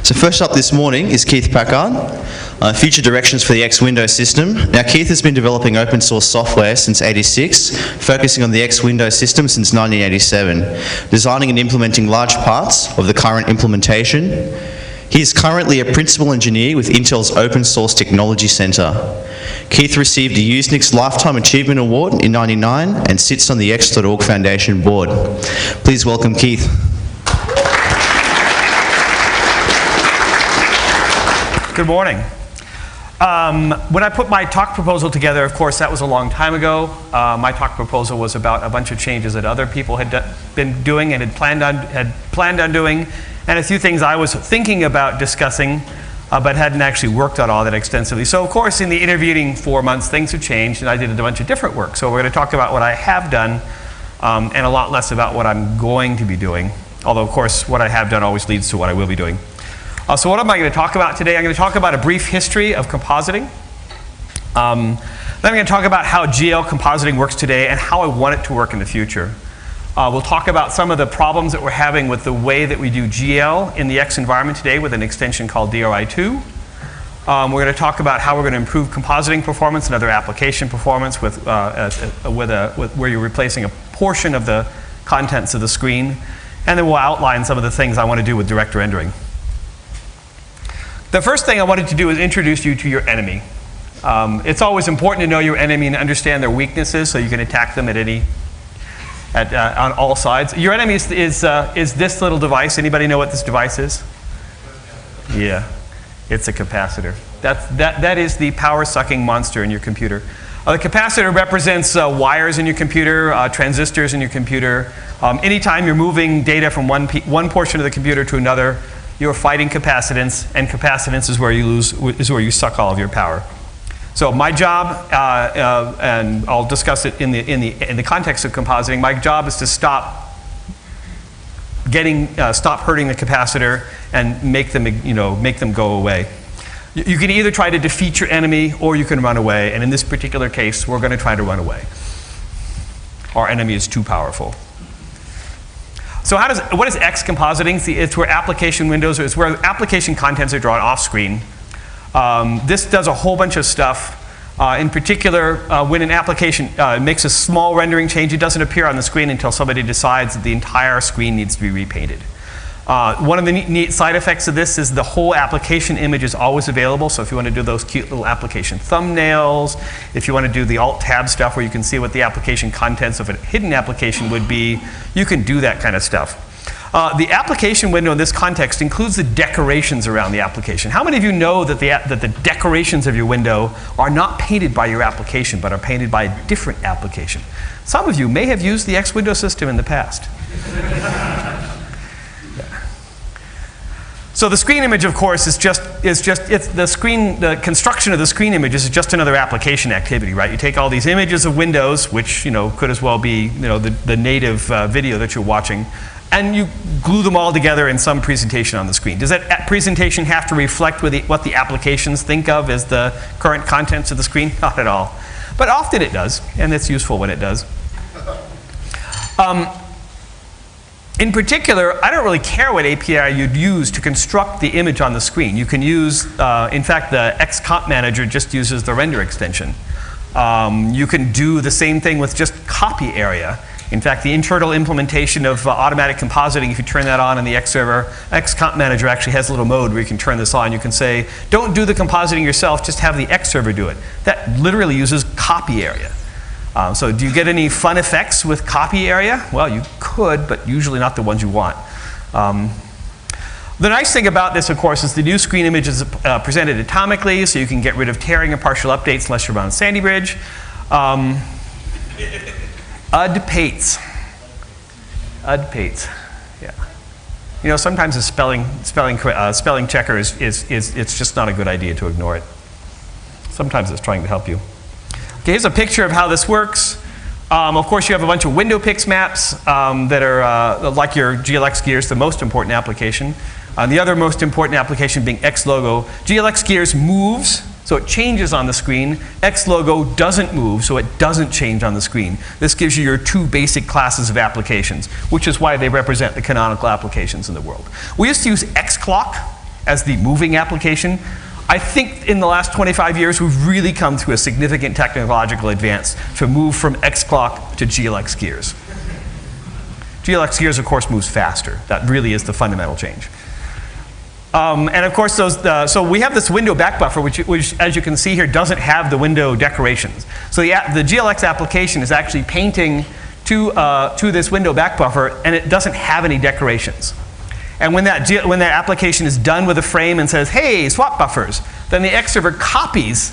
So first up this morning is Keith Packard, future directions for the X Windows system. Now Keith has been developing open source software since '86, focusing on the X Windows system since 1987, designing and implementing large parts of the current implementation. He is currently a principal engineer with Intel's Open Source Technology Center. Keith received a Usenix Lifetime Achievement Award in '99 and sits on the X.org Foundation board. Please welcome Keith. Good morning. When I put my talk proposal together, of course, that was a long time ago. My talk proposal was about a bunch of changes that other people had been doing and had planned on doing, and a few things I was thinking about discussing, but hadn't actually worked on all that extensively. So, of course, in the intervening 4 months, things have changed, and I did a bunch of different work. So we're going to talk about what I have done, and a lot less about what I'm going to be doing. Although, of course, what I have done always leads to what I will be doing. So what am I going to talk about today? I'm going to talk about a brief history of compositing. Then I'm going to talk about how GL compositing works today and how I want it to work in the future. We'll talk about some of the problems that we're having with the way that we do GL in the X environment today with an extension called DRI2. We're going to talk about how we're going to improve compositing performance and other application performance with where you're replacing a portion of the contents of the screen. And then we'll outline some of the things I want to do with direct rendering. The first thing I wanted to do is introduce you to your enemy. It's always important to know your enemy and understand their weaknesses so you can attack them on all sides. Your enemy is this little device. Anybody know what this device is? Yeah, it's a capacitor. That is the power-sucking monster in your computer. The capacitor represents wires in your computer, transistors in your computer. Anytime you're moving data from one portion of the computer to another, you're fighting capacitance, and capacitance is where you suck all of your power. So my job, and I'll discuss it in the context of compositing. My job is to stop hurting the capacitor and make them go away. You can either try to defeat your enemy or you can run away. And in this particular case, we're going to try to run away. Our enemy is too powerful. So what is X compositing? See, it's where application windows, it's where application contents are drawn off screen. This does a whole bunch of stuff. In particular, when an application makes a small rendering change, it doesn't appear on the screen until somebody decides that the entire screen needs to be repainted. One of the neat side effects of this is the whole application image is always available. So if you want to do those cute little application thumbnails, if you want to do the Alt-Tab stuff where you can see what the application contents of a hidden application would be, you can do that kind of stuff. The application window in this context includes the decorations around the application. How many of you know that the decorations of your window are not painted by your application, but are painted by a different application? Some of you may have used the X window system in the past. So the screen image, of course, the construction of the screen image is just another application activity, right? You take all these images of windows, which could as well be the native video that you're watching, and you glue them all together in some presentation on the screen. Does that presentation have to reflect what the applications think of as the current contents of the screen? Not at all. But often it does, and it's useful when it does. In particular, I don't really care what API you'd use to construct the image on the screen. You can use, in fact, the XComp manager just uses the render extension. You can do the same thing with just copy area. In fact, the internal implementation of automatic compositing, if you turn that on in the X server, XComp manager actually has a little mode where you can turn this on. You can say, don't do the compositing yourself, just have the X server do it. That literally uses copy area. So do you get any fun effects with copy area? Well, you could, but usually not the ones you want. The nice thing about this, of course, is the new screen image is presented atomically, so you can get rid of tearing and partial updates unless you're on Sandy Bridge. UDPates. UDPates. Yeah. Sometimes a spelling checker it's just not a good idea to ignore it. Sometimes it's trying to help you. Okay, here's a picture of how this works. Of course, you have a bunch of window pix maps that are like your GLX gears, the most important application. The other most important application being X logo. GLX gears moves, so it changes on the screen. X logo doesn't move, so it doesn't change on the screen. This gives you your two basic classes of applications, which is why they represent the canonical applications in the world. We used to use X clock as the moving application. I think in the last 25 years, we've really come to a significant technological advance to move from X clock to GLX gears. GLX gears, of course, moves faster. That really is the fundamental change. And of course, so we have this window back buffer, which, as you can see here, doesn't have the window decorations. So the GLX application is actually painting to this window back buffer, and it doesn't have any decorations. And when that application is done with a frame and says, hey, swap buffers, then the X server copies.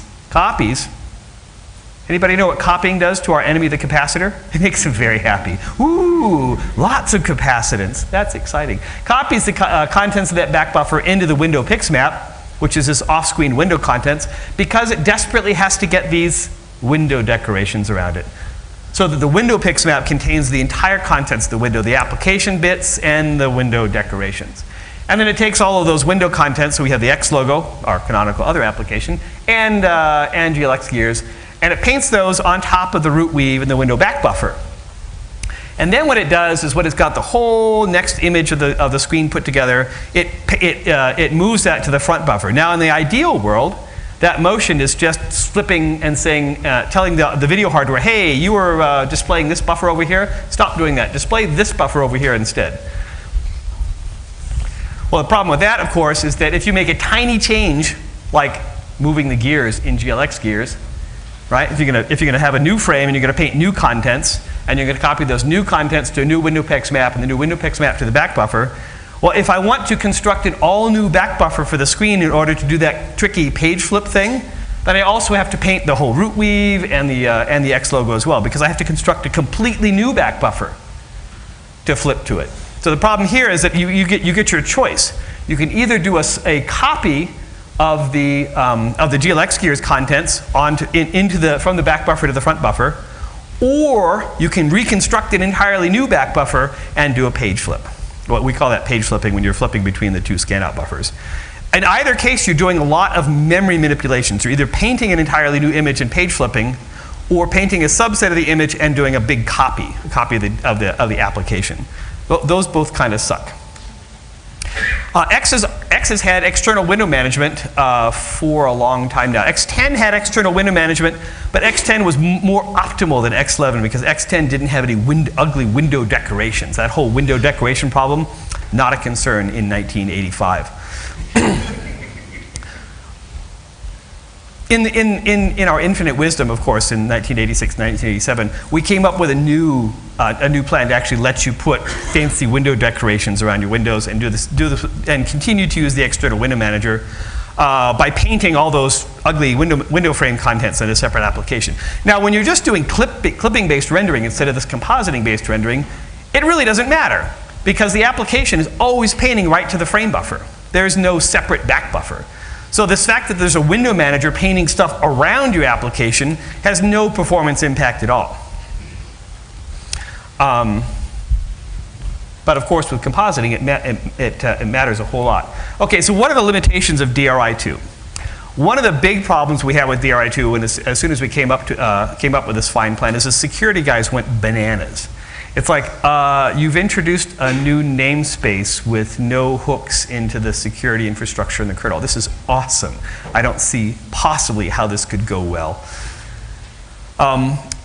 Anybody know what copying does to our enemy, the capacitor? It makes him very happy. Ooh, lots of capacitance. That's exciting. Copies the contents of that back buffer into the window pix map, which is this off-screen window contents, because it desperately has to get these window decorations around it. So that the window pix map contains the entire contents of the window, the application bits and the window decorations. And then it takes all of those window contents, so we have the X logo, our canonical other application, and GLX gears, and it paints those on top of the root weave in the window back buffer. And then what it does is when it's got the whole next image of the screen put together, it moves that to the front buffer. Now in the ideal world, that motion is just flipping and saying, telling the video hardware, hey, you were displaying this buffer over here. Stop doing that. Display this buffer over here instead. Well, the problem with that, of course, is that if you make a tiny change, like moving the gears in GLX gears, right? If you're gonna have a new frame and you're gonna paint new contents, and you're gonna copy those new contents to a new window pix map and the new window pix map to the back buffer, well, if I want to construct an all-new back buffer for the screen in order to do that tricky page flip thing, then I also have to paint the whole root weave and the X logo as well, because I have to construct a completely new back buffer to flip to it. So the problem here is that you get your choice. You can either do a copy of the GLX gears contents from the back buffer to the front buffer, or you can reconstruct an entirely new back buffer and do a page flip. What we call that page flipping, when you're flipping between the two scan-out buffers. In either case, you're doing a lot of memory manipulations. You're either painting an entirely new image and page flipping, or painting a subset of the image and doing a big copy of the application. Those both kind of suck. X has had external window management for a long time now. X10 had external window management, but X10 was more optimal than X11 because X10 didn't have any ugly window decorations. That whole window decoration problem, not a concern in 1985. In our infinite wisdom, of course, in 1986, 1987, we came up with a new plan to actually let you put fancy window decorations around your windows and and continue to use the external window manager by painting all those ugly window frame contents in a separate application. Now, when you're just doing clipping-based rendering instead of this compositing-based rendering, it really doesn't matter because the application is always painting right to the frame buffer. There's no separate back buffer. So this fact that there's a window manager painting stuff around your application has no performance impact at all. But of course, with compositing, it matters a whole lot. Okay, so what are the limitations of DRI2? One of the big problems we had with DRI2 as soon as we came up with this fine plan is the security guys went bananas. It's like you've introduced a new namespace with no hooks into the security infrastructure in the kernel. This is awesome. I don't see possibly how this could go well.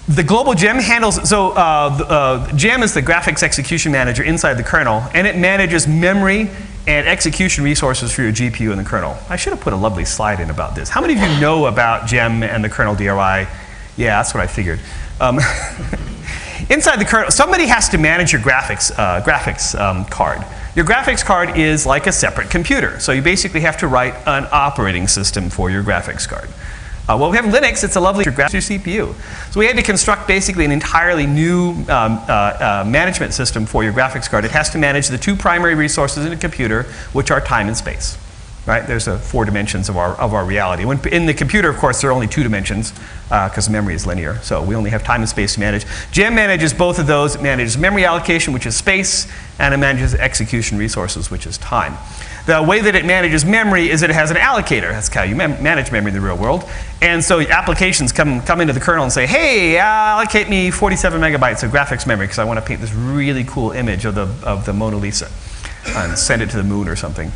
The global gem handles, gem is the graphics execution manager inside the kernel, and it manages memory and execution resources for your GPU in the kernel. I should have put a lovely slide in about this. How many of you know about gem and the kernel DRI? Yeah, that's what I figured. Inside the kernel, somebody has to manage your graphics card. Your graphics card is like a separate computer, so you basically have to write an operating system for your graphics card. Well, we have Linux, it's a lovely graphics CPU. So we had to construct basically an entirely new management system for your graphics card. It has to manage the two primary resources in a computer, which are time and space. Right? There's 4 dimensions of our reality. In the computer, of course, there are only 2 dimensions because memory is linear. So we only have time and space to manage. Gem manages both of those. It manages memory allocation, which is space, and it manages execution resources, which is time. The way that it manages memory is that it has an allocator. That's how you manage memory in the real world. And so applications come into the kernel and say, hey, allocate me 47 megabytes of graphics memory because I want to paint this really cool image of the Mona Lisa and send it to the moon or something.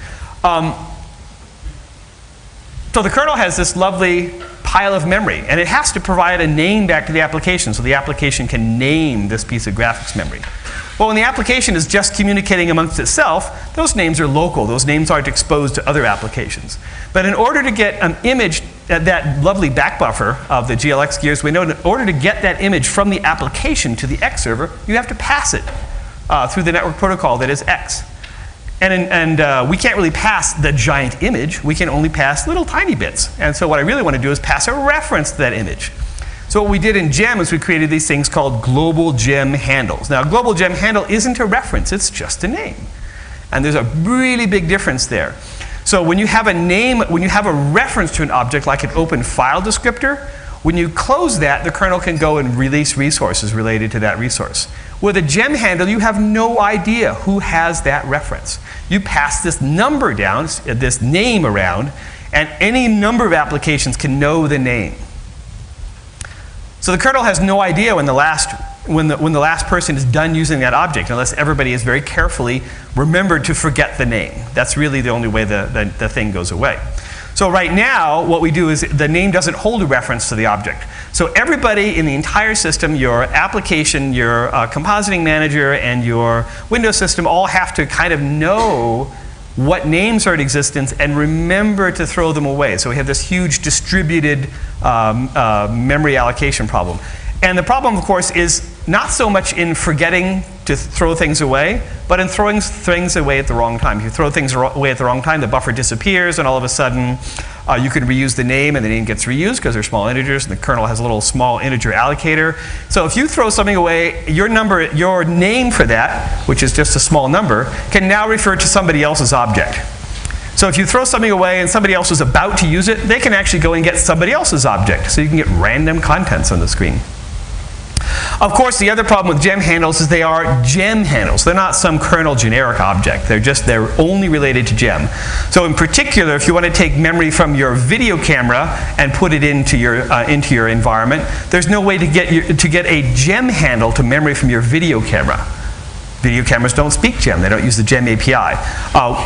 So the kernel has this lovely pile of memory, and it has to provide a name back to the application so the application can name this piece of graphics memory. Well, when the application is just communicating amongst itself, those names are local. Those names aren't exposed to other applications. But in order to get an image, that lovely back buffer of the GLX gears window, in order to get that image from the application to the X server, you have to pass it through the network protocol that is X. And we can't really pass the giant image. We can only pass little tiny bits. And so what I really want to do is pass a reference to that image. So what we did in GEM is we created these things called global GEM handles. Now, a global GEM handle isn't a reference. It's just a name. And there's a really big difference there. So when you have a name, when you have a reference to an object like an open file descriptor, when you close that, the kernel can go and release resources related to that resource. With a gem handle, you have no idea who has that reference. You pass this number down, this name around, and any number of applications can know the name. So the kernel has no idea when the last person is done using that object, unless everybody is very carefully remembered to forget the name. That's really the only way the thing goes away. So right now, what we do is the name doesn't hold a reference to the object. So everybody in the entire system, your application, your compositing manager, and your Windows system all have to kind of know what names are in existence and remember to throw them away. So we have this huge distributed memory allocation problem. And the problem, of course, is not so much in forgetting to throw things away, but in throwing things away at the wrong time. If you throw things away at the wrong time, the buffer disappears, and all of a sudden, you can reuse the name, and the name gets reused because they're small integers, and the kernel has a little small integer allocator. So if you throw something away, your name for that, which is just a small number, can now refer to somebody else's object. So if you throw something away and somebody else is about to use it, they can actually go and get somebody else's object. So you can get random contents on the screen. Of course, the other problem with gem handles is they are gem handles. They're not some kernel generic object. They're only related to gem. So in particular, if you want to take memory from your video camera and put it into your environment, there's no way to get a gem handle to memory from your video camera. Video cameras don't speak gem. They don't use the gem API.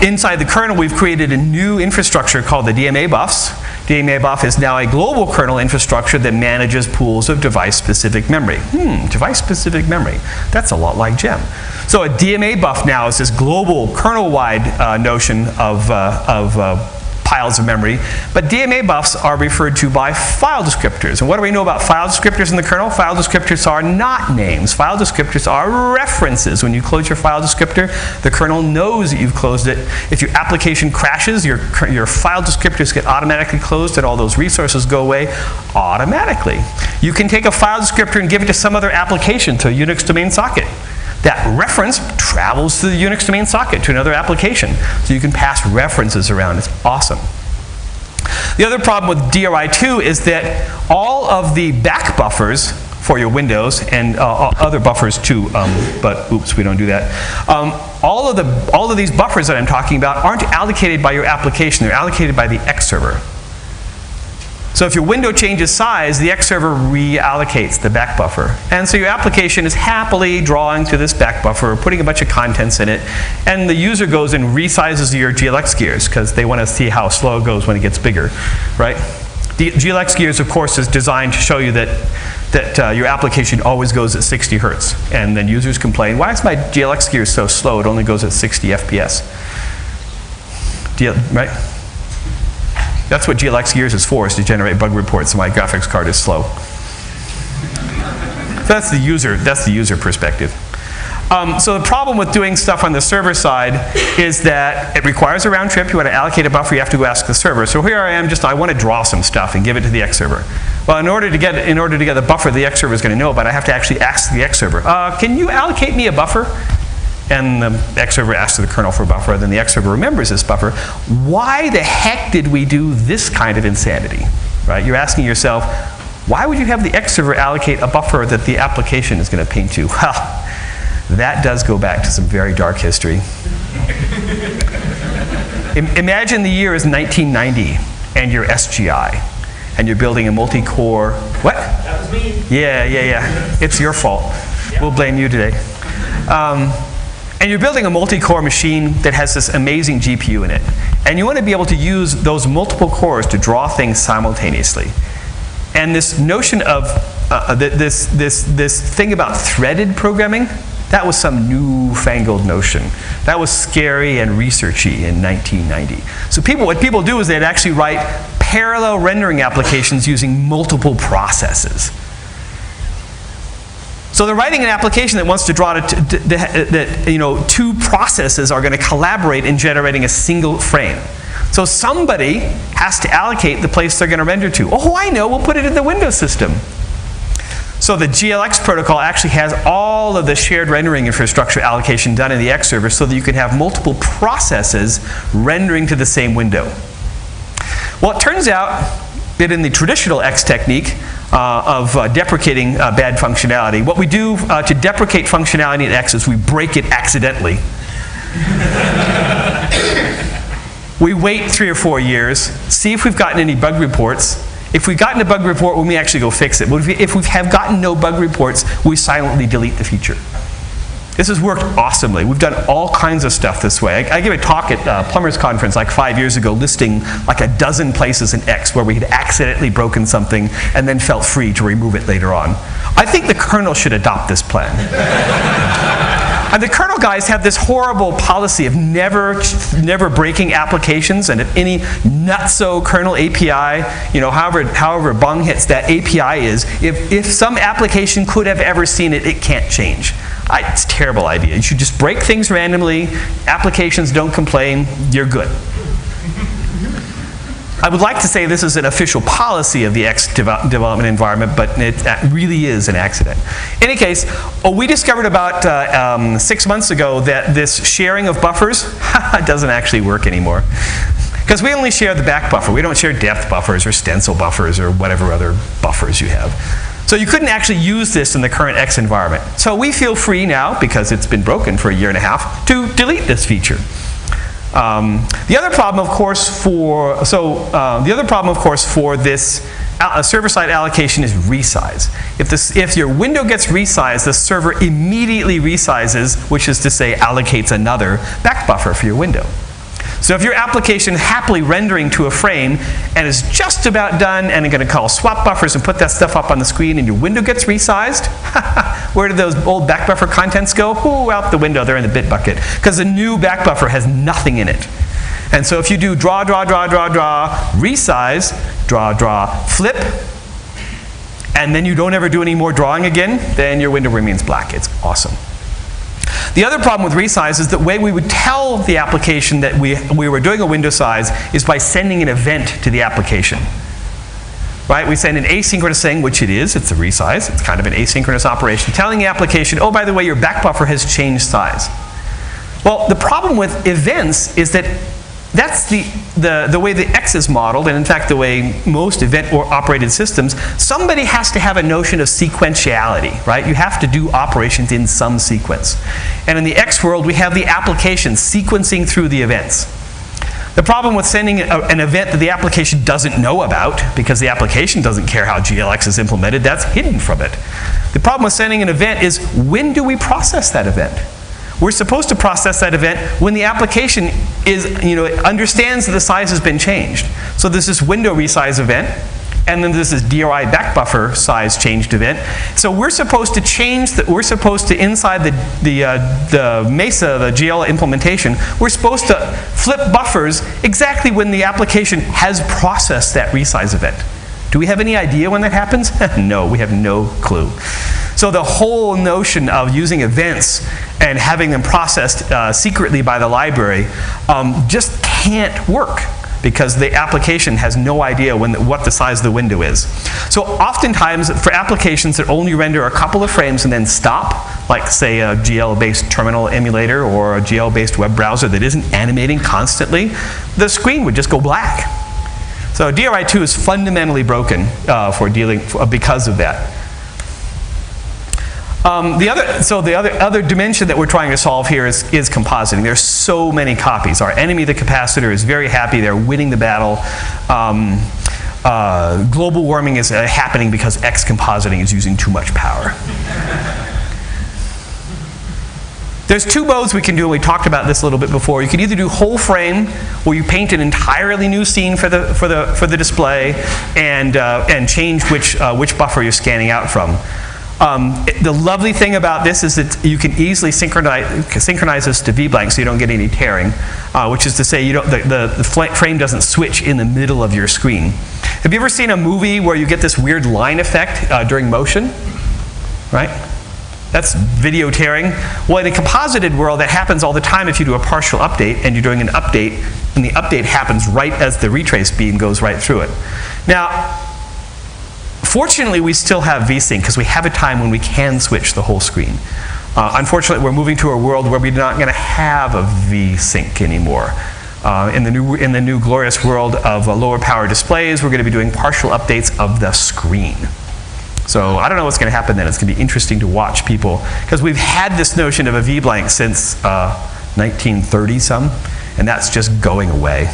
Inside the kernel, we've created a new infrastructure called the DMA buffs. DMA buff is now a global kernel infrastructure that manages pools of device-specific memory. Device-specific memory. That's a lot like gem. So a DMA buff now is this global kernel-wide notion of piles of memory, but DMA buffs are referred to by file descriptors. And what do we know about file descriptors in the kernel? File descriptors are not names. File descriptors are references. When you close your file descriptor, the kernel knows that you've closed it. If your application crashes, your file descriptors get automatically closed and all those resources go away automatically. You can take a file descriptor and give it to some other application, to a Unix domain socket. That reference travels to the Unix domain socket, to another application. So you can pass references around. It's awesome. The other problem with DRI2 is that all of the back buffers for your Windows, and other buffers too, but oops, we don't do that. All of these buffers that I'm talking about aren't allocated by your application. They're allocated by the X server. So if your window changes size, the X server reallocates the back buffer. And so your application is happily drawing to this back buffer, putting a bunch of contents in it, and the user goes and resizes your GLX gears because they want to see how slow it goes when it gets bigger, right? The GLX gears, of course, is designed to show you that your application always goes at 60 hertz. And then users complain, why is my GLX gear so slow? It only goes at 60 FPS. Right? That's what GLX gears is for, is to generate bug reports so my graphics card is slow. So that's the user perspective. So the problem with doing stuff on the server side is that it requires a round trip. You want to allocate a buffer, you have to go ask the server. So here I am, I want to draw some stuff and give it to the X server. Well, in order to get the buffer the X server is going to know about, I have to actually ask the X server, can you allocate me a buffer? And the X server asks the kernel for a buffer, then the X server remembers this buffer. Why the heck did we do this kind of insanity? Right? You're asking yourself, why would you have the X server allocate a buffer that the application is going to ping to? Well, that does go back to some very dark history. Imagine the year is 1990 and you're SGI and you're building a multi-core, what? That was me. Yeah. It's your fault. Yeah. We'll blame you today. And you're building a multi-core machine that has this amazing GPU in it. And you want to be able to use those multiple cores to draw things simultaneously. And this notion of this thing about threaded programming, that was some newfangled notion. That was scary and researchy in 1990. So what people do is they'd actually write parallel rendering applications using multiple processes. So they're writing an application that wants to draw that two processes are going to collaborate in generating a single frame. So somebody has to allocate the place they're going to render to. Oh, I know, we'll put it in the Windows system. So the GLX protocol actually has all of the shared rendering infrastructure allocation done in the X server so that you can have multiple processes rendering to the same window. Well, it turns out that in the traditional X technique of deprecating bad functionality, what we do to deprecate functionality in X is we break it accidentally. We wait 3 or 4 years, see if we've gotten any bug reports. If we've gotten a bug report, we may actually go fix it. But if we have gotten no bug reports, we silently delete the feature. This has worked awesomely. We've done all kinds of stuff this way. I gave a talk at Plumbers Conference like 5 years ago listing like a dozen places in X where we had accidentally broken something and then felt free to remove it later on. I think the kernel should adopt this plan. And the kernel guys have this horrible policy of never breaking applications, and if any nutso kernel API, however bung hits that API is, if some application could have ever seen it, it can't change. It's a terrible idea. You should just break things randomly, applications don't complain, you're good. I would like to say this is an official policy of the X development environment, but that really is an accident. In any case, we discovered about 6 months ago that this sharing of buffers doesn't actually work anymore. Because we only share the back buffer. We don't share depth buffers or stencil buffers or whatever other buffers you have. So you couldn't actually use this in the current X environment. So we feel free now, because it's been broken for 1.5 years, to delete this feature. The other problem, of course, for this server-side allocation is resize. If your window gets resized, the server immediately resizes, which is to say allocates another back buffer for your window. So if your application happily rendering to a frame and is just about done and you're going to call swap buffers and put that stuff up on the screen and your window gets resized, where did those old back buffer contents go? Ooh, out the window, they're in the bit bucket. Because the new back buffer has nothing in it. And so if you do draw, resize, draw, flip, and then you don't ever do any more drawing again, then your window remains black. It's awesome. The other problem with resize is the way we would tell the application that we were doing a window size is by sending an event to the application. Right? We send an asynchronous thing, which it is. It's a resize. It's kind of an asynchronous operation, telling the application, oh, by the way, your back buffer has changed size. Well, the problem with events is that that's the way the X is modeled, and in fact the way most event-operated systems, somebody has to have a notion of sequentiality, right? You have to do operations in some sequence. And in the X world, we have the application sequencing through the events. The problem with sending an event that the application doesn't know about, because the application doesn't care how GLX is implemented, that's hidden from it. The problem with sending an event is, when do we process that event? We're supposed to process that event when the application understands that the size has been changed. So there's this window resize event, and then there's this DRI back buffer size changed event. So we're supposed to inside the Mesa, the GL implementation, we're supposed to flip buffers exactly when the application has processed that resize event. Do we have any idea when that happens? No, we have no clue. So the whole notion of using events and having them processed secretly by the library just can't work, because the application has no idea what the size of the window is. So oftentimes, for applications that only render a couple of frames and then stop, like say a GL-based terminal emulator or a GL-based web browser that isn't animating constantly, the screen would just go black. So DRI2 is fundamentally broken because of that. The other dimension that we're trying to solve here is compositing. There's so many copies. Our enemy, the capacitor, is very happy. They're winning the battle. Global warming is happening because X compositing is using too much power. There's two modes we can do, and we talked about this a little bit before. You can either do whole frame, where you paint an entirely new scene for the display, and change which buffer you're scanning out from. The lovely thing about this is that you can easily synchronize this to VBlank so you don't get any tearing, which is to say the frame doesn't switch in the middle of your screen. Have you ever seen a movie where you get this weird line effect during motion? Right? That's video tearing. Well, in a composited world, that happens all the time if you do a partial update and you're doing an update, and the update happens right as the retrace beam goes right through it. Now, fortunately, we still have VSync because we have a time when we can switch the whole screen. Unfortunately, we're moving to a world where we're not going to have a VSync anymore. In the new glorious world of lower power displays, we're going to be doing partial updates of the screen. So I don't know what's going to happen then. It's going to be interesting to watch people, because we've had this notion of a VBlank since 1930-some, and that's just going away.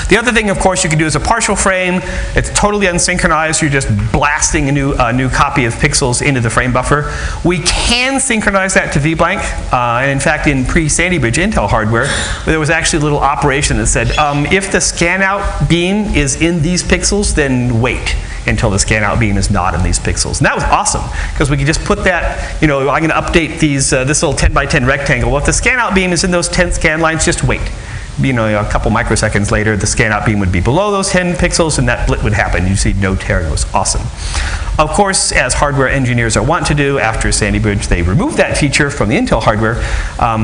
The other thing, of course, you can do is a partial frame. It's totally unsynchronized. You're just blasting a new copy of pixels into the frame buffer. We can synchronize that to VBlank. And in fact, in pre-Sandy Bridge Intel hardware, there was actually a little operation that said, if the scan-out beam is in these pixels, then wait until the scan-out beam is not in these pixels. And that was awesome, because we could just put that, I'm going to update these, this little 10 by 10 rectangle. Well, if the scan-out beam is in those 10 scan lines, just wait. A couple microseconds later, the scan-out beam would be below those 10 pixels, and that blit would happen. You see no tearing. It was awesome. Of course, as hardware engineers are wont to do, after Sandy Bridge, they removed that feature from the Intel hardware.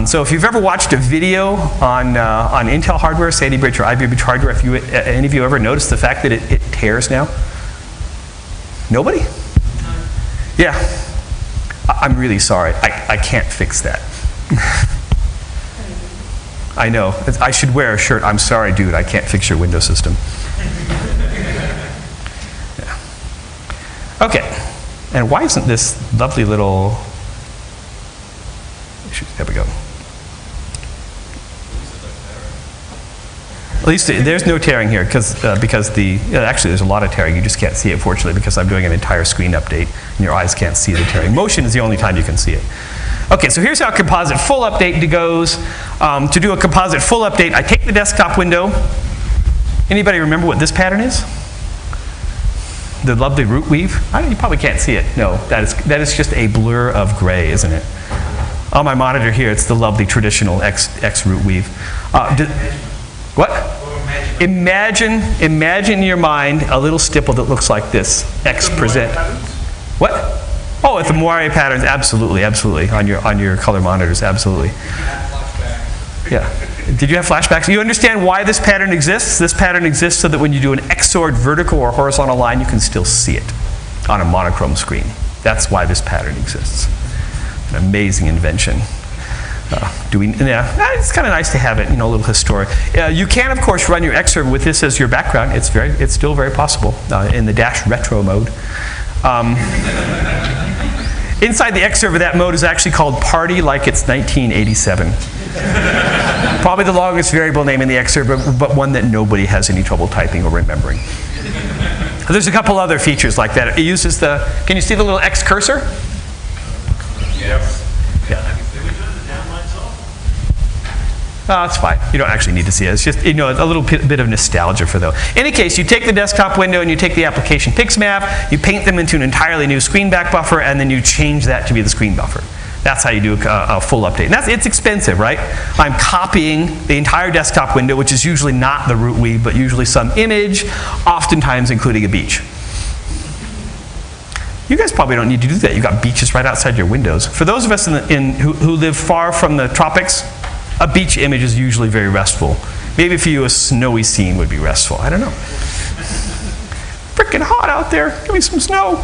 So if you've ever watched a video on Intel hardware, Sandy Bridge or Ivy Bridge hardware, if any of you ever noticed the fact that it tears now? Nobody? Yeah. I'm really sorry. I can't fix that. I know. I should wear a shirt. I'm sorry, dude. I can't fix your Windows system. Yeah. Okay. And why isn't this lovely little... There we go. At least there's no tearing here, because actually there's a lot of tearing. You just can't see it, fortunately, because I'm doing an entire screen update, and your eyes can't see the tearing. Motion is the only time you can see it. Okay, so here's how composite full update goes. To do a composite full update, I take the desktop window. Anybody remember what this pattern is? The lovely root weave? You probably can't see it. No, that is just a blur of gray, isn't it? On my monitor here, it's the lovely traditional X root weave. What? Imagine in your mind a little stipple that looks like this. X present. What? Oh, with the moire patterns, absolutely, absolutely. On your color monitors, absolutely. Yeah. Did you have flashbacks? You understand why this pattern exists? This pattern exists so that when you do an XORed vertical or horizontal line, you can still see it on a monochrome screen. That's why this pattern exists. An amazing invention. It's kind of nice to have it, a little historic. You can, of course, run your Xserver with this as your background. It's still very possible in the -retro mode. Inside the Xserver, that mode is actually called Party Like It's 1987. Probably the longest variable name in the Xserver, but one that nobody has any trouble typing or remembering. There's a couple other features like that. It uses can you see the little X cursor? Yes. Yeah. Oh, it's fine. You don't actually need to see it. It's just a little bit of nostalgia for those. In any case, you take the desktop window and you take the application pix map, you paint them into an entirely new screen back buffer, and then you change that to be the screen buffer. That's how you do a full update. And it's expensive, right? I'm copying the entire desktop window, which is usually not the root weave, but usually some image, oftentimes including a beach. You guys probably don't need to do that. You've got beaches right outside your windows. For those of us who live far from the tropics, a beach image is usually very restful. Maybe for you, a snowy scene would be restful. I don't know. Freaking hot out there. Give me some snow.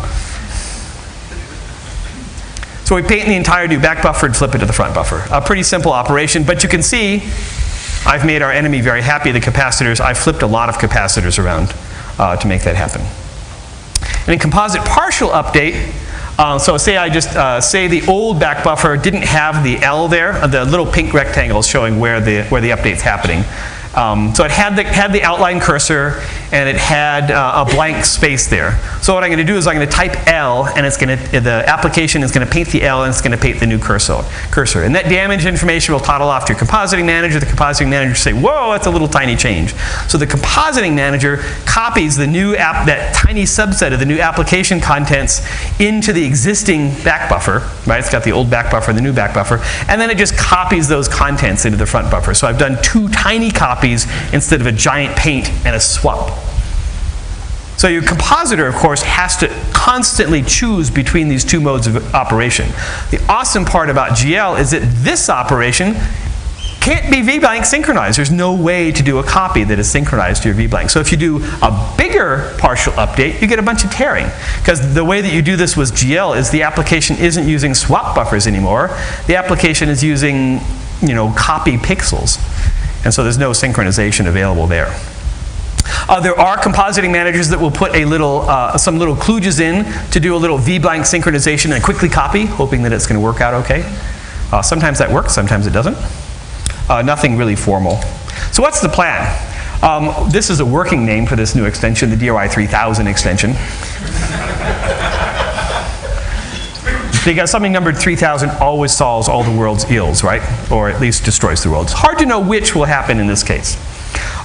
So we paint the entire new back buffer and flip it to the front buffer. A pretty simple operation, but you can see I've made our enemy very happy, the capacitors. I flipped a lot of capacitors around to make that happen. And in composite partial update, so say I just say the old back buffer didn't have the L there, the little pink rectangles showing where the update's happening. So it had the outline cursor, and it had a blank space there. So what I'm going to do is I'm going to type L, and the application is going to paint the L, and it's going to paint the new cursor. And that damaged information will toddle off to your compositing manager. The compositing manager will say, whoa, that's a little tiny change. So the compositing manager copies the new that tiny subset of the new application contents into the existing back buffer, right? It's got the old back buffer and the new back buffer, and then it just copies those contents into the front buffer. So I've done 2 tiny copies instead of a giant paint and a swap. So your compositor, of course, has to constantly choose between these 2 modes of operation. The awesome part about GL is that this operation can't be VBlank synchronized. There's no way to do a copy that is synchronized to your VBlank. So if you do a bigger partial update, you get a bunch of tearing. Because the way that you do this with GL is the application isn't using swap buffers anymore. The application is using, copy pixels. And so there's no synchronization available there. There are compositing managers that will put some little kludges in to do a little VBlank synchronization and quickly copy, hoping that it's going to work out okay. Sometimes that works, sometimes it doesn't. Nothing really formal. So what's the plan? This is a working name for this new extension, the DRI-3000 extension. Because something numbered 3000 always solves all the world's ills, right? Or at least destroys the world. It's hard to know which will happen in this case.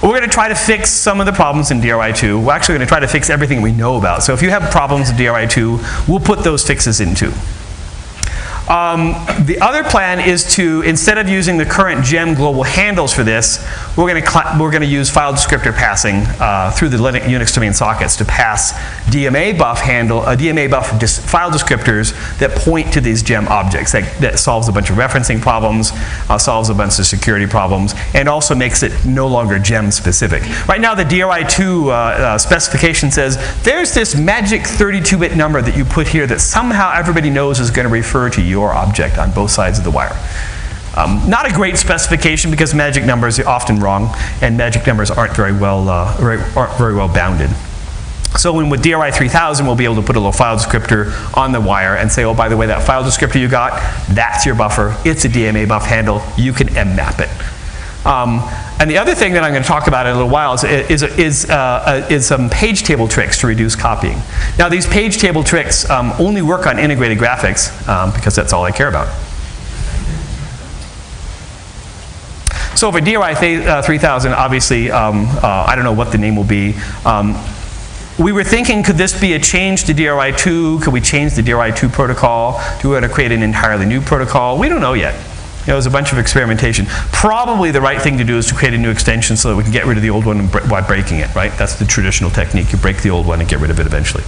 We're going to try to fix some of the problems in DRI-2. We're actually going to try to fix everything we know about. So if you have problems in DRI-2, we'll put those fixes into. The other plan is to, instead of using the current gem global handles for this, we're going to use file descriptor passing through the Unix domain sockets to pass DMA buff file descriptors that point to these gem objects. That solves a bunch of referencing problems, solves a bunch of security problems, and also makes it no longer gem specific. Right now the DRI-2 specification says there's this magic 32-bit number that you put here that somehow everybody knows is going to refer to your object on both sides of the wire. Not a great specification because magic numbers are often wrong, and magic numbers aren't very well bounded. So with DRI-3000, we'll be able to put a little file descriptor on the wire and say, oh, by the way, that file descriptor you got, that's your buffer. It's a DMA buff handle. You can mmap it. And the other thing that I'm going to talk about in a little while is some page table tricks to reduce copying. Now, these page table tricks only work on integrated graphics because that's all I care about. So for DRI-3000, obviously, I don't know what the name will be. We were thinking, could this be a change to DRI-2? Could we change the DRI-2 protocol? Do we want to create an entirely new protocol? We don't know yet. There's a bunch of experimentation. Probably the right thing to do is to create a new extension so that we can get rid of the old one by breaking it, right? That's the traditional technique. You break the old one and get rid of it eventually.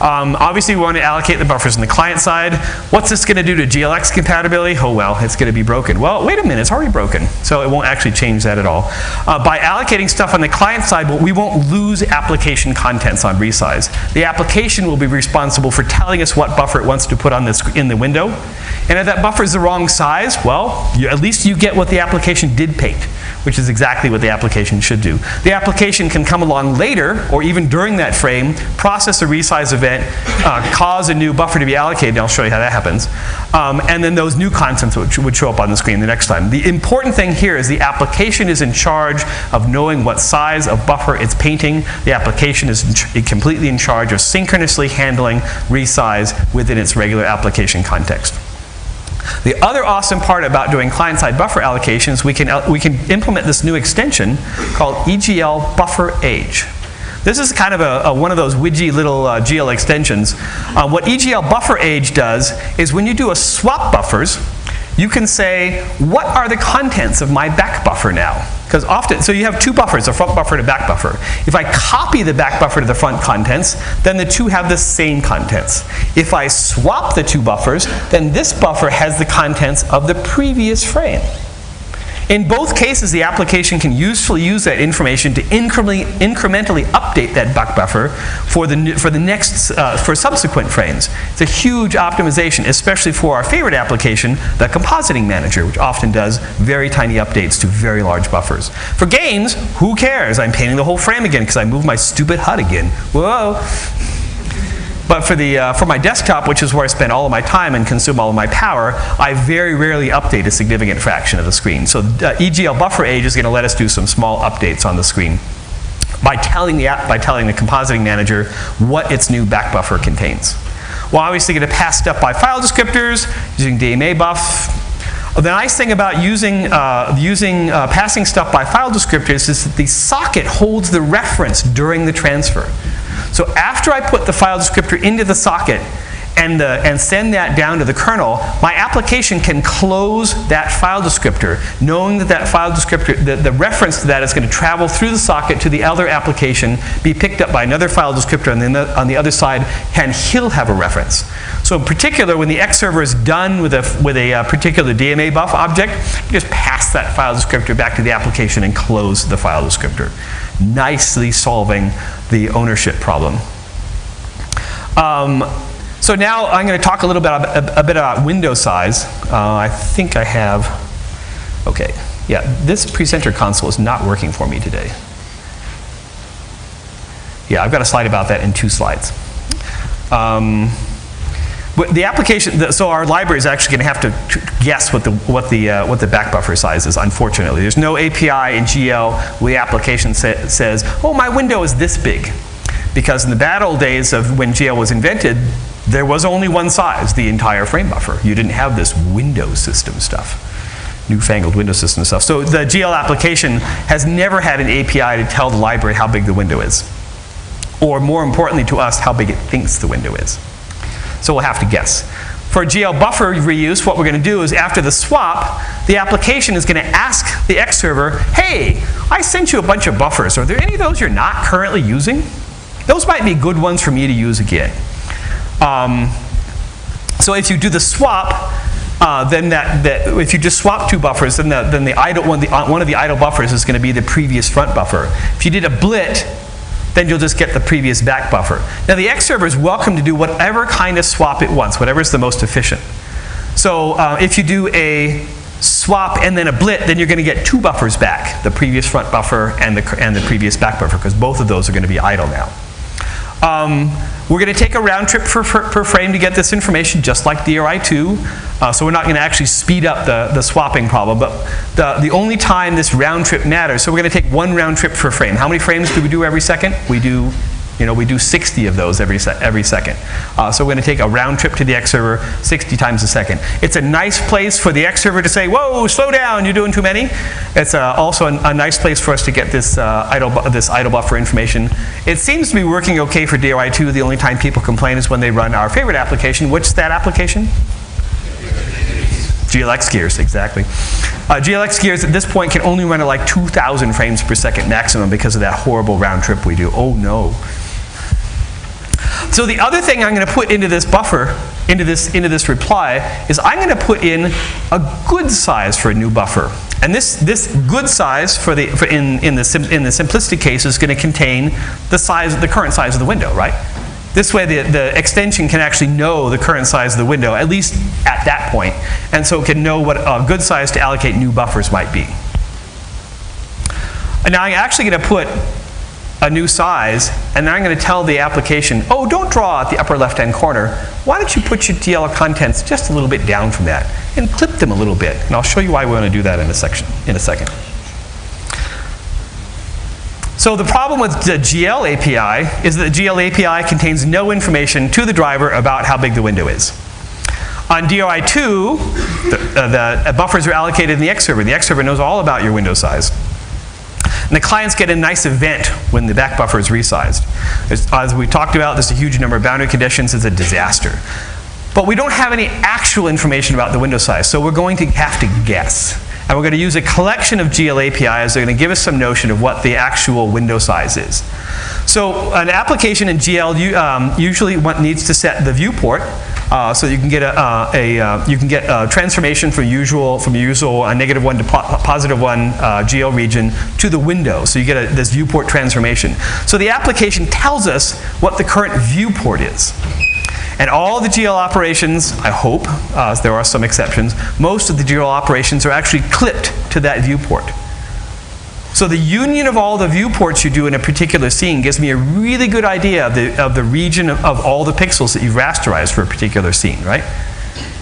Obviously, we want to allocate the buffers on the client side. What's this going to do to GLX compatibility? Oh, well, it's going to be broken. Well, wait a minute, it's already broken. So it won't actually change that at all. By allocating stuff on the client side, we won't lose application contents on resize. The application will be responsible for telling us what buffer it wants to put on in the window. And if that buffer is the wrong size, well, at least you get what the application did paint, which is exactly what the application should do. The application can come along later, or even during that frame, process a resize event, cause a new buffer to be allocated, and I'll show you how that happens. And then those new contents would show up on the screen the next time. The important thing here is the application is in charge of knowing what size of buffer it's painting. The application is completely in charge of synchronously handling resize within its regular application context. The other awesome part about doing client-side buffer allocations, we can implement this new extension called EGL Buffer Age. This is kind of one of those widgy little GL extensions. What EGL Buffer Age does is when you do a swap buffers, you can say, what are the contents of my back buffer now? Because often, so you have 2 buffers, a front buffer and a back buffer. If I copy the back buffer to the front contents, then the 2 have the same contents. If I swap the 2 buffers, then this buffer has the contents of the previous frame. In both cases, the application can usefully use that information to incrementally update that back buffer for subsequent frames. It's a huge optimization, especially for our favorite application, the compositing manager, which often does very tiny updates to very large buffers. For games, who cares? I'm painting the whole frame again because I moved my stupid HUD again. Whoa! But for my desktop, which is where I spend all of my time and consume all of my power, I very rarely update a significant fraction of the screen. So EGL Buffer Age is going to let us do some small updates on the screen. by telling the compositing manager what its new back buffer contains. We're obviously going to pass stuff by file descriptors using DMA buff. The nice thing about passing stuff by file descriptors is that the socket holds the reference during the transfer. So after I put the file descriptor into the socket and send that down to the kernel, my application can close that file descriptor, knowing that that file descriptor, the reference to that is going to travel through the socket to the other application, be picked up by another file descriptor on the other side, and he'll have a reference. So in particular, when the X server is done with a particular DMA buff object, you just pass that file descriptor back to the application and close the file descriptor, nicely solving the ownership problem. So now I'm going to talk a little bit about window size. I think I have, okay, yeah, this presenter console is not working for me today. Yeah, I've got a slide about that in 2 slides. But the application, so our library is actually going to have to guess what the back buffer size is, unfortunately. There's no API in GL where the application says, oh, my window is this big. Because in the bad old days of when GL was invented, there was only one size, the entire frame buffer. You didn't have this Windows system stuff, newfangled Windows system stuff. So the GL application has never had an API to tell the library how big the window is. Or more importantly to us, how big it thinks the window is. So we'll have to guess. For GL buffer reuse, what we're going to do is after the swap, the application is going to ask the X server, hey, I sent you a bunch of buffers. Are there any of those you're not currently using? Those might be good ones for me to use again. So if you do the swap, then if you just swap 2 buffers, then one of the idle buffers is going to be the previous front buffer. If you did a blit, then you'll just get the previous back buffer. Now the X server is welcome to do whatever kind of swap it wants, whatever is the most efficient. So if you do a swap and then a blit, then you're going to get 2 buffers back, the previous front buffer and the previous back buffer, because both of those are going to be idle now. We're going to take a round trip per frame to get this information, just like DRI2. So we're not going to actually speed up the swapping problem, but the only time this round trip matters, so we're going to take 1 round trip per frame. How many frames do we do every second? We do 60 of those every second. So we're going to take a round trip to the X server 60 times a second. It's a nice place for the X server to say, whoa, slow down, you're doing too many. It's also a nice place for us to get this idle buffer information. It seems to be working okay for DRI2. The only time people complain is when they run our favorite application. What's that application? GLX gears, exactly. GLX gears at this point can only run at like 2,000 frames per second maximum because of that horrible round trip we do. Oh no. So the other thing I'm going to put into this buffer, into this reply, is I'm going to put in a good size for a new buffer. And this good size in the simplistic case is going to contain the current size of the window, right? This way the extension can actually know the current size of the window, at least at that point. And so it can know what a good size to allocate new buffers might be. And now I'm actually going to put a new size, and then I'm going to tell the application, oh, don't draw at the upper left-hand corner. Why don't you put your DL contents just a little bit down from that and clip them a little bit? And I'll show you why we want to do that in a second. So the problem with the GL API is that the GL API contains no information to the driver about how big the window is. On DRI2, the buffers are allocated in the X server. The X server knows all about your window size. And the clients get a nice event when the back buffer is resized. As we talked about, there's a huge number of boundary conditions. It's a disaster. But we don't have any actual information about the window size, so we're going to have to guess. And we're going to use a collection of GL APIs that are going to give us some notion of what the actual window size is. So an application in GL usually needs to set the viewport, so you can get a transformation from usual a -1 to +1 GL region to the window. So you get this viewport transformation. So the application tells us what the current viewport is. And all the GL operations, I hope, there are some exceptions, most of the GL operations are actually clipped to that viewport. So the union of all the viewports you do in a particular scene gives me a really good idea of the region of all the pixels that you've rasterized for a particular scene, right?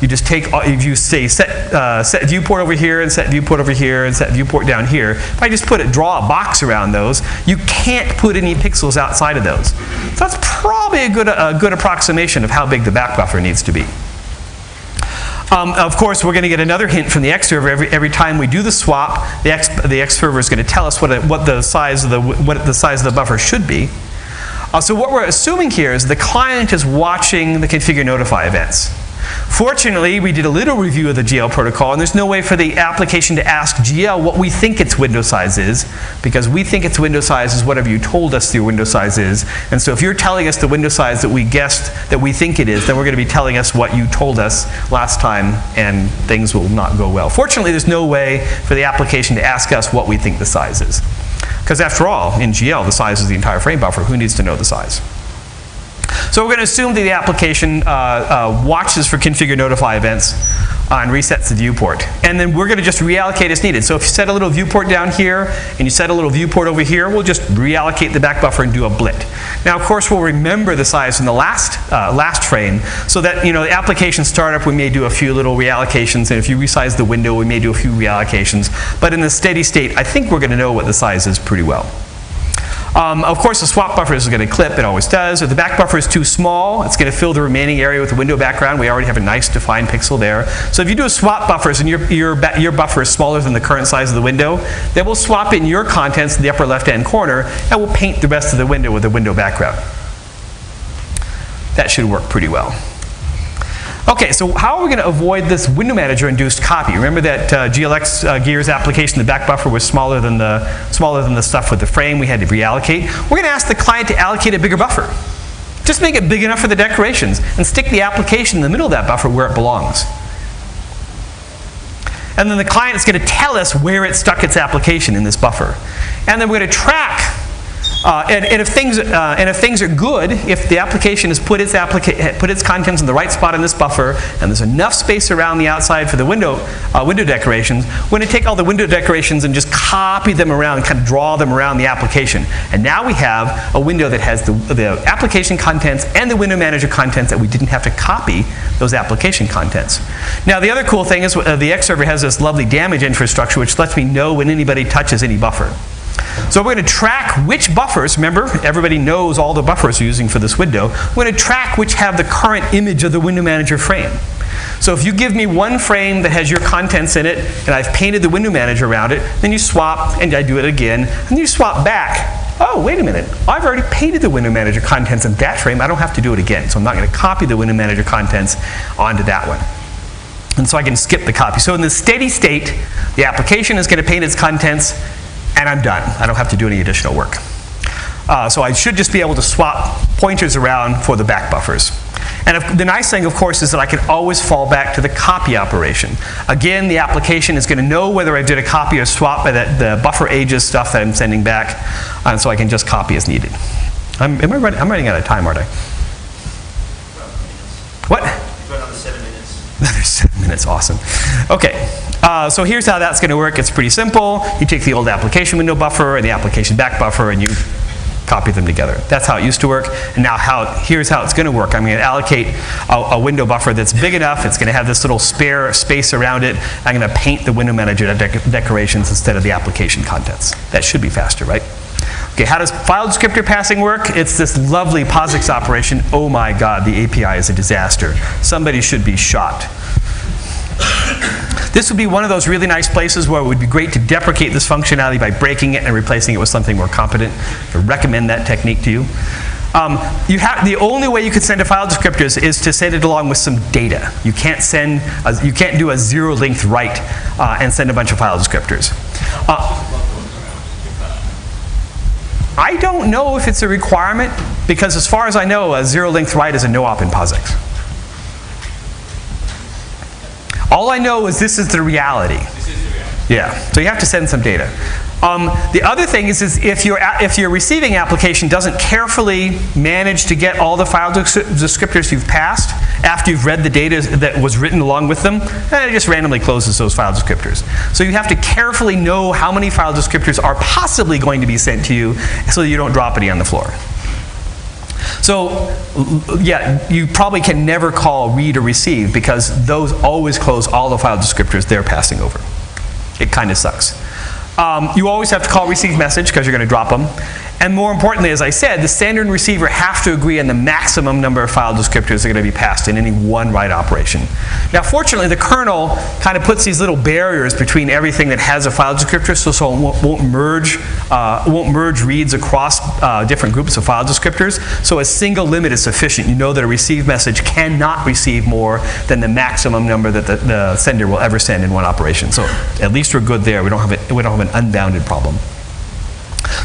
You just take, if you say set viewport over here and set viewport over here and set viewport down here, if I just draw a box around those, you can't put any pixels outside of those. So that's probably a good approximation of how big the back buffer needs to be. Of course, we're going to get another hint from the X server every time we do the swap. The X server is going to tell us what the size of the buffer should be. So what we're assuming here is the client is watching the configure notify events. Fortunately, we did a little review of the GL protocol, and there's no way for the application to ask GL what we think its window size is, because we think its window size is whatever you told us the window size is. And so if you're telling us the window size that we guessed that we think it is, then we're going to be telling us what you told us last time, and things will not go well. Fortunately, there's no way for the application to ask us what we think the size is. Because after all, in GL, the size is the entire frame buffer. Who needs to know the size? So we're going to assume that the application watches for configure notify events and resets the viewport. And then we're going to just reallocate as needed. So if you set a little viewport down here and you set a little viewport over here, we'll just reallocate the back buffer and do a blit. Now, of course, we'll remember the size from the last frame, so that, you know, the application startup, we may do a few little reallocations, and if you resize the window, we may do a few reallocations. But in the steady state, I think we're going to know what the size is pretty well. Of course, the swap buffer is going to clip. It always does. If the back buffer is too small, it's going to fill the remaining area with the window background. We already have a nice defined pixel there. So if you do a swap buffers and your buffer is smaller than the current size of the window, then we'll swap in your contents in the upper left-hand corner, and we'll paint the rest of the window with a window background. That should work pretty well. Okay, so how are we going to avoid this window manager induced copy? Remember that GLX Gears application, the back buffer was smaller than the stuff with the frame. We had to reallocate. We're going to ask the client to allocate a bigger buffer. Just make it big enough for the decorations and stick the application in the middle of that buffer where it belongs. And then the client is going to tell us where it stuck its application in this buffer. And then we're going to track. And if things are good, if the application has put its contents in the right spot in this buffer, and there's enough space around the outside for the window decorations, we're going to take all the window decorations and just copy them around, kind of draw them around the application. And now we have a window that has the application contents and the window manager contents that we didn't have to copy those application contents. Now the other cool thing is the X server has this lovely damage infrastructure which lets me know when anybody touches any buffer. So we're going to track which buffers, remember, everybody knows all the buffers we're using for this window. We're going to track which have the current image of the window manager frame. So if you give me one frame that has your contents in it, and I've painted the window manager around it, then you swap, and I do it again, and you swap back. Oh, wait a minute, I've already painted the window manager contents in that frame, I don't have to do it again. So I'm not going to copy the window manager contents onto that one. And so I can skip the copy. So in the steady state, the application is going to paint its contents, and I'm done. I don't have to do any additional work. So I should just be able to swap pointers around for the back buffers. And the nice thing, of course, is that I can always fall back to the copy operation. Again, the application is going to know whether I did a copy or swap by the buffer ages stuff that I'm sending back, and so I can just copy as needed. I'm running out of time, aren't I? What? You've got another 7 minutes. Another 7 minutes, awesome. Okay. So here's how that's going to work. It's pretty simple. You take the old application window buffer and the application back buffer and you copy them together. That's how it used to work. And now here's how it's going to work. I'm going to allocate a window buffer that's big enough. It's going to have this little spare space around it. I'm going to paint the window manager decorations instead of the application contents. That should be faster, right? Okay, how does file descriptor passing work? It's this lovely POSIX operation. Oh my God, the API is a disaster. Somebody should be shot. This would be one of those really nice places where it would be great to deprecate this functionality by breaking it and replacing it with something more competent. I recommend that technique to you. The only way you could send a file descriptor is to send it along with some data. You can't do a zero length write and send a bunch of file descriptors. I don't know if it's a requirement, because as far as I know, a zero length write is a no-op in POSIX. All I know is this is the reality. This is the reality. Yeah, so you have to send some data. The other thing is if your receiving application doesn't carefully manage to get all the file descriptors you've passed after you've read the data that was written along with them, then it just randomly closes those file descriptors. So you have to carefully know how many file descriptors are possibly going to be sent to you so that you don't drop any on the floor. So, yeah, you probably can never call read or receive because those always close all the file descriptors they're passing over. It kind of sucks. You always have to call receive message because you're going to drop them. And more importantly, as I said, the sender and receiver have to agree on the maximum number of file descriptors that are going to be passed in any one write operation. Now, fortunately, the kernel kind of puts these little barriers between everything that has a file descriptor, so it won't merge reads across different groups of file descriptors. So a single limit is sufficient. You know that a receive message cannot receive more than the maximum number that the sender will ever send in one operation. So at least we're good there. We don't have an unbounded problem.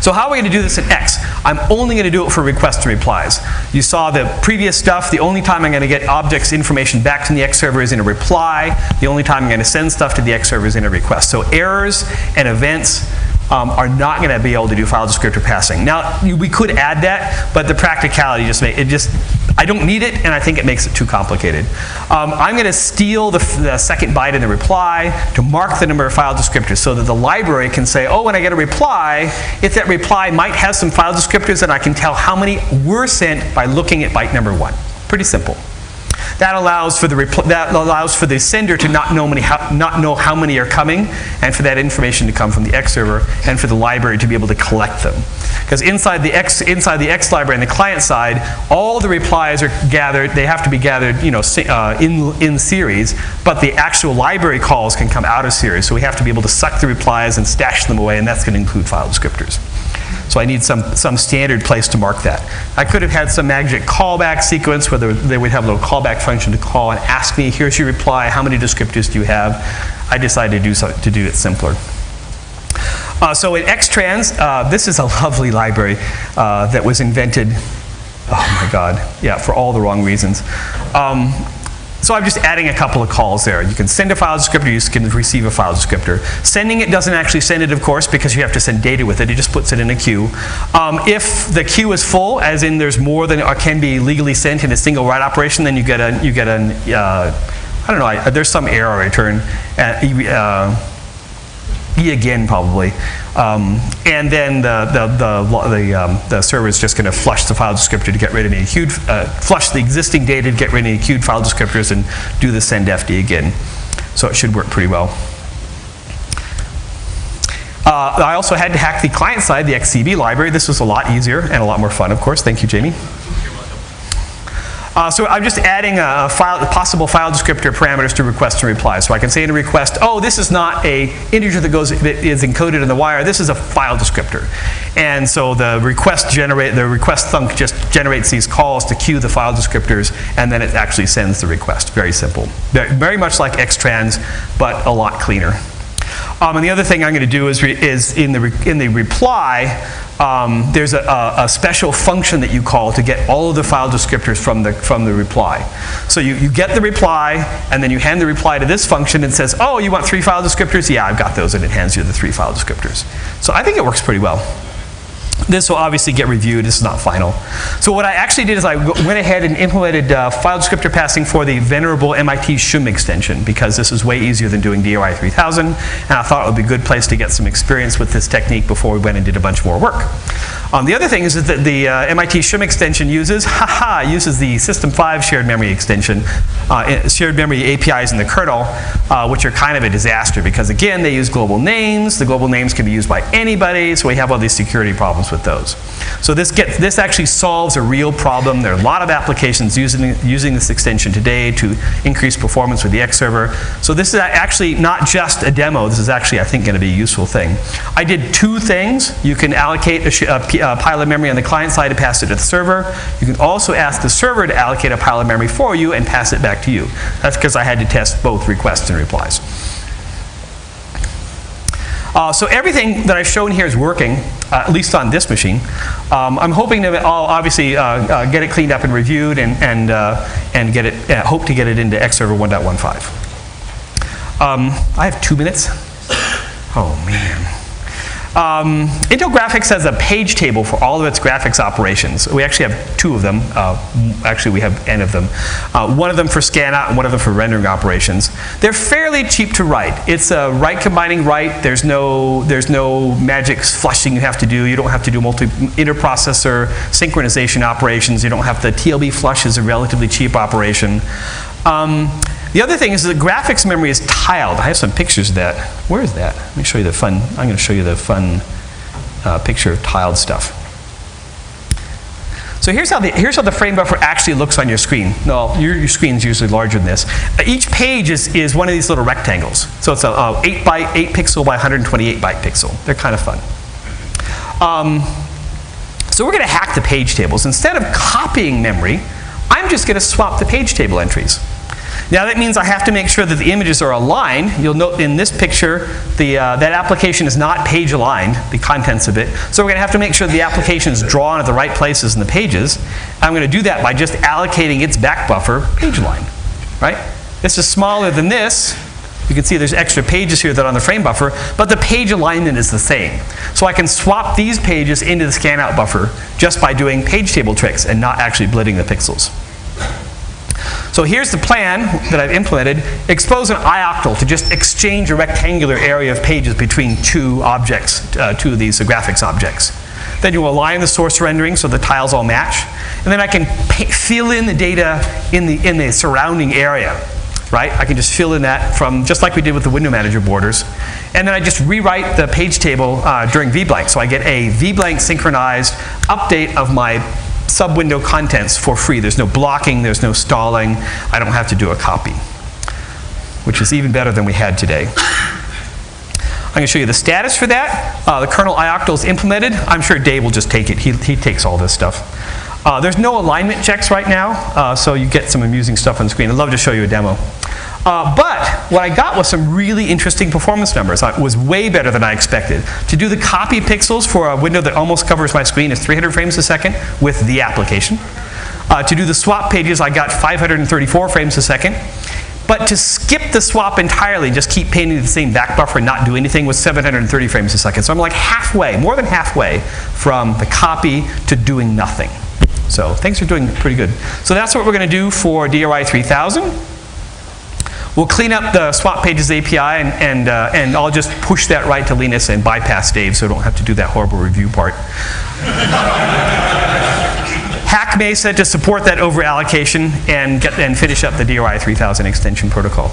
So how are we going to do this in X? I'm only going to do it for requests and replies. You saw the previous stuff. The only time I'm going to get objects information back from the X server is in a reply. The only time I'm going to send stuff to the X server is in a request. So errors and events are not going to be able to do file descriptor passing. Now, we could add that, but the practicality I don't need it, and I think it makes it too complicated. I'm going to steal the second byte in the reply to mark the number of file descriptors so that the library can say, oh, when I get a reply, if that reply might have some file descriptors, then I can tell how many were sent by looking at byte number 1. Pretty simple. That allows for the sender to not know how many are coming, and for that information to come from the X server, and for the library to be able to collect them. Because inside the X library on the client side, all the replies are gathered. They have to be gathered, in series. But the actual library calls can come out of series. So we have to be able to suck the replies and stash them away, and that's going to include file descriptors. So I need some standard place to mark that. I could have had some magic callback sequence where they would have a little callback function to call and ask me, here's your reply, how many descriptors do you have? I decided to do it simpler. So in Xtrans, this is a lovely library that was invented, oh my God, yeah, for all the wrong reasons. So I'm just adding a couple of calls there. You can send a file descriptor, you can receive a file descriptor. Sending it doesn't actually send it, of course, because you have to send data with it. It just puts it in a queue. If the queue is full, as in there's more than can be legally sent in a single write operation, then you get an I don't know, there's some error return. E again, probably. And then the server is just going to flush the file descriptor to get rid of any queued, flush the existing data to get rid of any queued file descriptors and do the send FD again. So it should work pretty well. I also had to hack the client side, the XCB library. This was a lot easier and a lot more fun, of course. Thank you, Jamie. So I'm just adding possible file descriptor parameters to requests and replies. So I can say in a request, oh, this is not an integer that is encoded in the wire. This is a file descriptor. And so the request thunk just generates these calls to queue the file descriptors, and then it actually sends the request. Very simple. Very much like Xtrans, but a lot cleaner. And the other thing I'm going to do is in the reply, there's a special function that you call to get all of the file descriptors from the reply. So you get the reply, and then you hand the reply to this function and says, oh, you want 3 file descriptors? Yeah, I've got those, and it hands you the 3 file descriptors. So I think it works pretty well. This will obviously get reviewed. This is not final. So what I actually did is I went ahead and implemented file descriptor passing for the venerable MIT shum extension, because this is way easier than doing DOI 3000, and I thought it would be a good place to get some experience with this technique before we went and did a bunch more work. The other thing is that the MIT shum extension uses the System 5 shared memory extension, shared memory APIs in the kernel, which are kind of a disaster because, again, they use global names. The global names can be used by anybody, so we have all these security problems with those. So this actually solves a real problem. There are a lot of applications using this extension today to increase performance with the X server. So this is actually not just a demo. This is actually, I think, going to be a useful thing. I did 2 things. You can allocate a pile of memory on the client side to pass it to the server. You can also ask the server to allocate a pile of memory for you and pass it back to you. That's because I had to test both requests and replies. So everything that I've shown here is working, at least on this machine. I'm hoping to obviously get it cleaned up and reviewed and get it, hope to get it into X server 1.15. I have 2 minutes. Oh man. Intel Graphics has a page table for all of its graphics operations. We actually have two of them. Actually, we have n of them. One of them for scan out and one of them for rendering operations. They're fairly cheap to write. It's a write combining write. There's no magic flushing you have to do. You don't have to do inter-processor synchronization operations. You don't have the TLB flush is a relatively cheap operation. The other thing is the graphics memory is tiled. I have some pictures of that. Where is that? Let me show you the fun. I'm going to show you the fun picture of tiled stuff. So here's how the frame buffer actually looks on your screen. No, your screen's usually larger than this. Each page is one of these little rectangles. So it's a 8 pixel by 128 byte pixel. They're kind of fun. So we're going to hack the page tables. Instead of copying memory, I'm just going to swap the page table entries. Now that means I have to make sure that the images are aligned. You'll note in this picture, that application is not page aligned, the contents of it. So we're going to have to make sure the application is drawn at the right places in the pages. I'm going to do that by just allocating its back buffer page aligned. Right? This is smaller than this. You can see there's extra pages here that are on the frame buffer, but the page alignment is the same. So I can swap these pages into the scan out buffer just by doing page table tricks and not actually blitting the pixels. So here's the plan that I've implemented. Expose an ioctl to just exchange a rectangular area of pages between two objects, two of these graphics objects. Then you align the source rendering so the tiles all match. And then I can fill in the data in the surrounding area. Right? I can just fill in that from, just like we did with the window manager borders. And then I just rewrite the page table during vblank. So I get a vblank synchronized update of my sub-window contents for free. There's no blocking, there's no stalling. I don't have to do a copy, which is even better than we had today. I'm going to show you the status for that. The kernel ioctl is implemented. I'm sure Dave will just take it. He takes all this stuff. There's no alignment checks right now, so you get some amusing stuff on the screen. I'd love to show you a demo. But what I got was some really interesting performance numbers. It was way better than I expected. To do the copy pixels for a window that almost covers my screen is 300 frames a second with the application. To do the swap pages, I got 534 frames a second. But to skip the swap entirely, just keep painting the same back buffer and not do anything, was 730 frames a second. So I'm like halfway, more than halfway, from the copy to doing nothing. So things are doing pretty good. So that's what we're going to do for DRI 3000. We'll clean up the swap pages API, and I'll just push that right to Linus and bypass Dave so I don't have to do that horrible review part. Hack Mesa to support that over allocation and finish up the DRI 3000 extension protocol.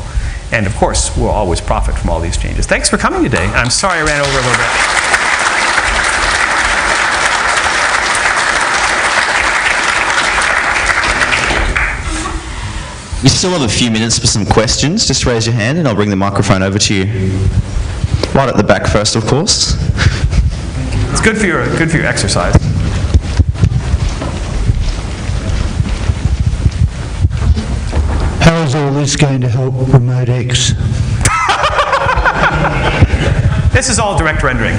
And of course, we'll always profit from all these changes. Thanks for coming today. I'm sorry I ran over a little bit. We still have a few minutes for some questions. Just raise your hand and I'll bring the microphone over to you. Right at the back first, of course. It's good for your exercise. How is all this going to help Remote X? This is all direct rendering.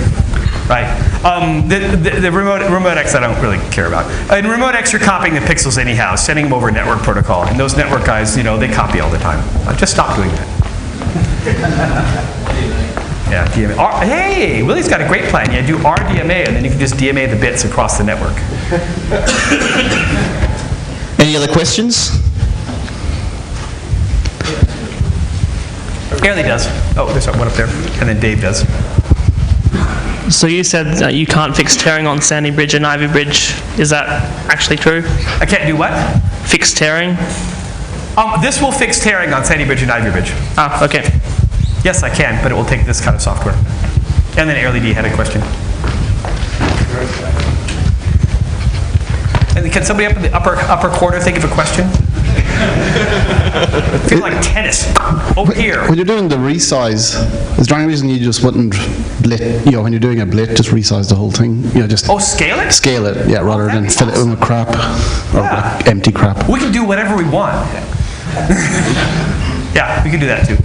Right? The Remote X I don't really care about. In Remote X, you're copying the pixels anyhow, sending them over a network protocol. And those network guys, you know, they copy all the time. Just stop doing that. Yeah, DMA. Hey, Willie's got a great plan. Yeah, do RDMA, and then you can just DMA the bits across the network. Any other questions? Airly does. Oh, there's one up there. And then Dave does. So you said that you can't fix tearing on Sandy Bridge and Ivy Bridge. Is that actually true? I can't do what? Fix tearing? This will fix tearing on Sandy Bridge and Ivy Bridge. Ah, okay. Yes, I can, but it will take this kind of software. And then Airly D had a question. And can somebody up in the upper corner think of a question? I feel like tennis. Over here. When you're doing the resize, is there any reason you just wouldn't blit, you know, when you're doing a blit, just resize the whole thing? You know, just scale it? Scale it, yeah, rather than fill it in with crap or like empty crap. We can do whatever we want. Yeah, we can do that too.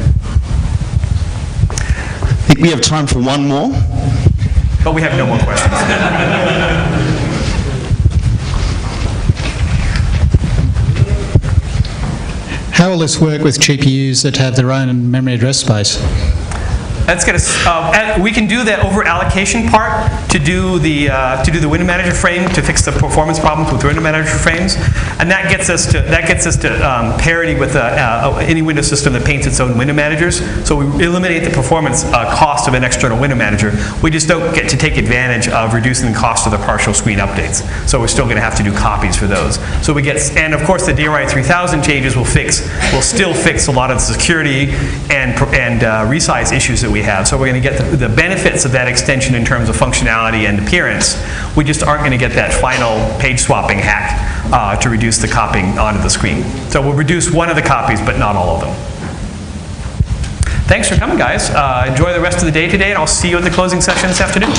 I think we have time for one more. But we have no more questions. How will this work with GPUs that have their own memory address space? That's going to. We can do the over allocation part to do the window manager frame to fix the performance problems with window manager frames, and that gets us to parity with any window system that paints its own window managers. So we eliminate the performance cost of an external window manager. We just don't get to take advantage of reducing the cost of the partial screen updates. So we're still going to have to do copies for those. So we get, and of course the DRI 3000 changes will still fix a lot of the security and resize issues that we have. So we're going to get the benefits of that extension in terms of functionality and appearance. We just aren't going to get that final page swapping hack to reduce the copying onto the screen. So we'll reduce one of the copies, but not all of them. Thanks for coming, guys. Enjoy the rest of the day today, and I'll see you at the closing session this afternoon.